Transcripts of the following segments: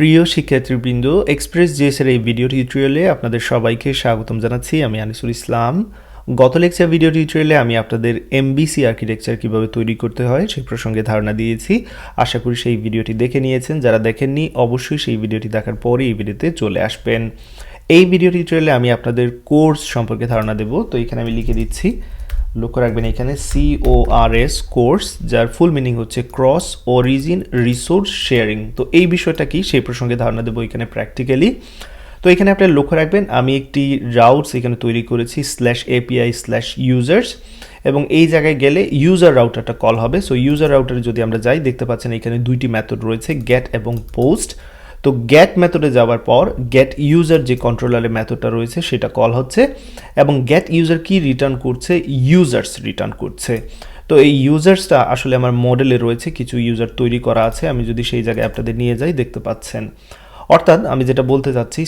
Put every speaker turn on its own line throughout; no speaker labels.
প্রিয় শিক্ষার্থীবৃন্দ, express JS এর এই ভিডিও টিউটোরিয়ালে আপনাদের সবাইকে স্বাগতম জানাচ্ছি। আমি আনিসুল ইসলাম। গত লেকচার ভিডিও টিউটোরিয়ালে আমি আপনাদের এমবিসি আর্কিটেকচার কিভাবে তৈরি করতে হয় সেই প্রসঙ্গে ধারণা দিয়েছি। আশা করি সেই ভিডিওটি দেখে নিয়েছেন। যারা দেখেননি অবশ্যই সেই ভিডিওটি দেখার পরে এই ভিডিওতে চলে আসবেন। এই ভিডিও টিউটোরিয়ালে আমি আপনাদের কোর্স সম্পর্কে ধারণা দেব। তো এখানে আমি লিখে দিচ্ছি, লক্ষ্য রাখবেন এখানে CORS কোর্স, যার ফুল মিনিং হচ্ছে ক্রস অরিজিন রিসোর্স শেয়ারিং। তো এই বিষয়টা কি সেই প্রসঙ্গে ধারণা দেবো এখানে প্র্যাকটিক্যালি। তো এখানে আপনারা লক্ষ্য রাখবেন আমি একটি রাউটস এখানে তৈরি করেছি /API/users, এবং এই জায়গায় গেলে ইউজার রাউটারটা কল হবে। সো ইউজার রাউটারে যদি আমরা যাই, দেখতে পাচ্ছেন এখানে দুইটি মেথড রয়েছে, গেট এবং পোস্ট। তো গেট মেথডে যাওয়ার পর গেট ইউজার যে কন্ট্রোলারের মেথডটা রয়েছে সেটা কল হচ্ছে, এবং গেট ইউজার কি রিটার্ন করছে, ইউজার্স রিটার্ন করছে। তো এই ইউজার্সটা আসলে আমার মডেলে রয়েছে, কিছু ইউজার তৈরি করা আছে। আমি যদি সেই জায়গায় আপনাদের নিয়ে যাই, দেখতে পাচ্ছেন। অর্থাৎ আমি যেটা বলতে চাচ্ছি,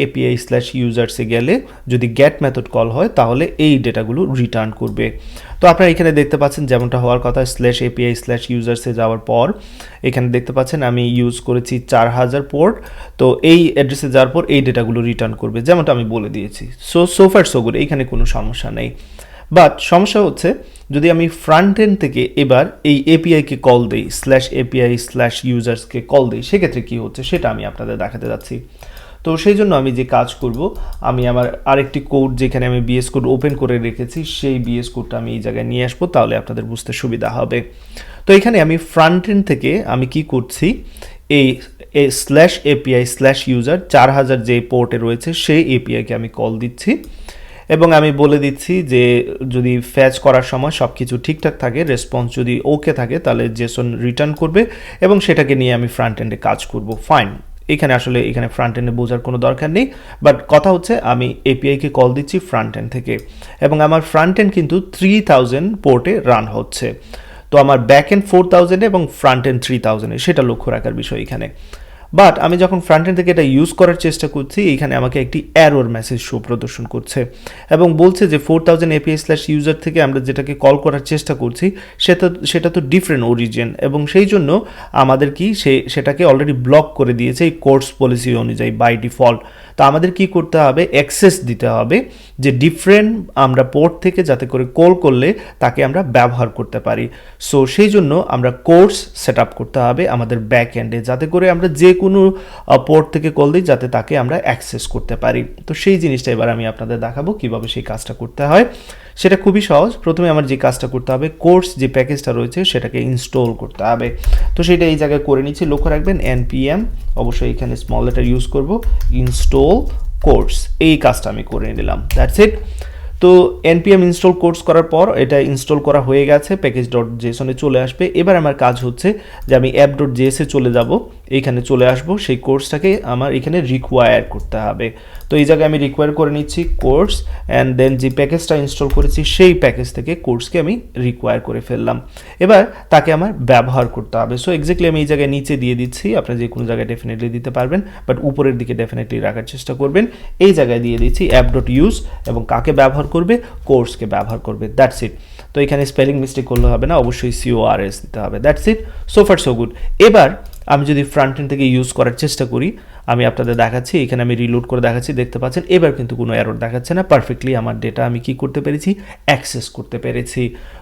/API/users-এ গেলে যদি গেট মেথড কল হয় তাহলে এই ডেটাগুলো রিটার্ন করবে। তো আপনারা এখানে দেখতে পাচ্ছেন যেমনটা হওয়ার কথা, /API/users-এ যাওয়ার পর এখানে দেখতে পাচ্ছেন আমি ইউজ করেছি 4000 পোর্ট। তো এই অ্যাড্রেসে যাওয়ার পর এই ডেটাগুলো রিটার্ন করবে, যেমনটা আমি বলে দিয়েছি। সো ফার সো গুড, এইখানে কোনো সমস্যা নেই। বাট সমস্যা হচ্ছে যদি আমি ফ্রন্ট এন্ড থেকে এবার এই এপিআইকে কল দিই, /API/users-কে কল দিই, সেক্ষেত্রে কী হচ্ছে সেটা আমি আপনাদের দেখাতে যাচ্ছি। তো সেই জন্য আমি যে কাজ করব, আমি আমার আরেকটি কোড যেখানে আমি বিএস কোড ওপেন করে রেখেছি সেই বিএস কোডটা আমি এই জায়গায় নিয়ে আসবো, তাহলে আপনাদের বুঝতে সুবিধা হবে। তো এখানে আমি ফ্রন্ট এন্ড থেকে আমি কি করছি, এই /API/user 4000 যে পোর্টে রয়েছে সেই এপিআইকে আমি কল দিচ্ছি, এবং আমি বলে দিচ্ছি যে যদি ফ্যাচ করার সময় সব কিছু ঠিকঠাক থাকে, রেসপন্স যদি ওকে থাকে, তাহলে জেসন রিটার্ন করবে, এবং সেটাকে নিয়ে আমি ফ্রন্ট এন্ডে কাজ করব। ফাইন, এখানে ফ্রন্ট এন্ডে বোঝার কোনো দরকার নেই। বাট কথা হচ্ছে আমি এপিআইকে কল দিচ্ছি ফ্রন্ট এন্ড থেকে, এবং আমার ফ্রন্ট এন্ড কিন্তু 3000 পোর্টে রান হচ্ছে। তো আমার ব্যাক এন্ড 4000 এবং ফ্রন্ট এন্ড 3000, সেটা লক্ষ্য রাখার বিষয় এখানে। বাট আমি যখন ফ্রন্ট এন্ড থেকে এটা ইউজ করার চেষ্টা করছি, এখানে আমাকে একটি এরর মেসেজ শো প্রদর্শন করছে, এবং বলছে যে 4000 API/user থেকে আমরা যেটাকে কল করার চেষ্টা করছি সেটা তো ডিফারেন্ট অরিজিন, এবং সেই জন্য আমাদের কি সেটাকে অলরেডি ব্লক করে দিয়েছে এই কোর্স পলিসি অনুযায়ী বাই ডিফল্ট। তো আমাদের কি করতে হবে, অ্যাক্সেস দিতে হবে যে ডিফারেন্ট আমরা পোর্ট থেকে যাতে করে কল করলে তাকে আমরা ব্যবহার করতে পারি। সো সেই জন্য আমরা কোর্স সেট আপ করতে হবে আমাদের ব্যাক এন্ডে, যাতে করে আমরা যে কোনো পোর্ট থেকে কল দিই যাতে তাকে আমরা অ্যাক্সেস করতে পারি। তো সেই জিনিসটা এবার আমি আপনাদের দেখাবো কিভাবে সেই কাজটা করতে হয়। সেটা খুবই সহজ। প্রথমে আমার যে কাজটা করতে হবে, কোর্স যে প্যাকেজটা রয়েছে সেটাকে ইনস্টল করতে হবে। তো সেটা এই জায়গায় করে নিচ্ছি। লক্ষ্য রাখবেন npm, অবশ্যই এখানে স্মল লেটার ইউজ করব, ইনস্টল কোর্স, এই কাজটা আমি করে নিলাম। That's it. তো npm ইনস্টল কোর্স করার পর এটা ইনস্টল করা হয়ে গেছে, প্যাকেজ.json-এ চলে আসবে। এবার আমার কাজ হচ্ছে যে আমি app.js-এ চলে যাব, এইখানে চলে আসব, সেই কোর্সটাকে আমার এখানে রিকোয়ার করতে হবে। তো এই জায়গায় আমি রিকোয়ার করে নিচ্ছি কোর্স, অ্যান্ড দেন যে প্যাকেজটা ইনস্টল করেছি সেই প্যাকেজ থেকে কোর্সকে আমি রিকোয়ার করে ফেললাম। এবার তাকে আমার ব্যবহার করতে হবে। সো এক্স্যাক্টলি আমি এই জায়গায় নিচে দিয়ে দিচ্ছি, আপনারা যে কোনো জায়গায় ডেফিনেটলি দিতে পারবেন, বাট উপরের দিকে ডেফিনেটলি রাখার চেষ্টা করবেন। এই জায়গায় দিয়ে দিচ্ছি app.use, এবং কাকে ব্যবহার করবে, কোর্সকে ব্যবহার করবে। That's it. তো এখানে স্পেলিং মিস্টেক করলে হবে না, অবশ্যই CORS দিতে হবে। That's it. So far so good. এবার আমি যদি ফ্রন্ট এন্ড থেকে ইউজ করার চেষ্টা করি, আমি আপনাদের দেখাচ্ছি, এখানে আমি রিলোড করে দেখাচ্ছি, দেখতে পাচ্ছেন এবার কিন্তু কোনো এরর দেখাচ্ছে না। পারফেক্টলি আমার ডেটা আমি কি করতে পেরেছি, অ্যাক্সেস করতে পেরেছি।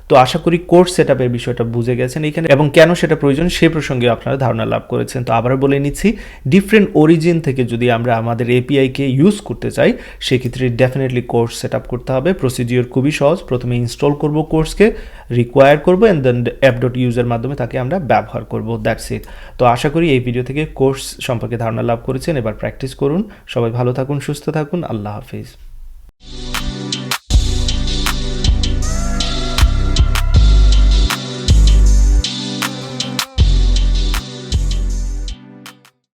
তো আশা করি কোর্স সেটআপের বিষয়টা বুঝে গেছেন এখানে, এবং কেন সেটা প্রয়োজন সে প্রসঙ্গে আপনারা ধারণা লাভ করেছেন। তো আবার বলে নিচ্ছি, ডিফারেন্ট অরিজিন থেকে যদি আমরা আমাদের এপিআইকে ইউজ করতে চাই, সেক্ষেত্রে ডেফিনেটলি কোর্স সেটআপ করতে হবে। প্রসিডিওর খুবই সহজ। প্রথমে ইনস্টল করব কোর্সকে, রিকোয়ার করব, অ্যান্ড দেন app.use-এর মাধ্যমে তাকে আমরা ব্যবহার করব। That's it. তো আশা করি এই ভিডিও থেকে কোর্স সম্পর্কে ধারণা লাভ করেছেন। এবার প্র্যাকটিস করুন। সবাই ভালো থাকুন, সুস্থ থাকুন। আল্লাহ হাফিজ।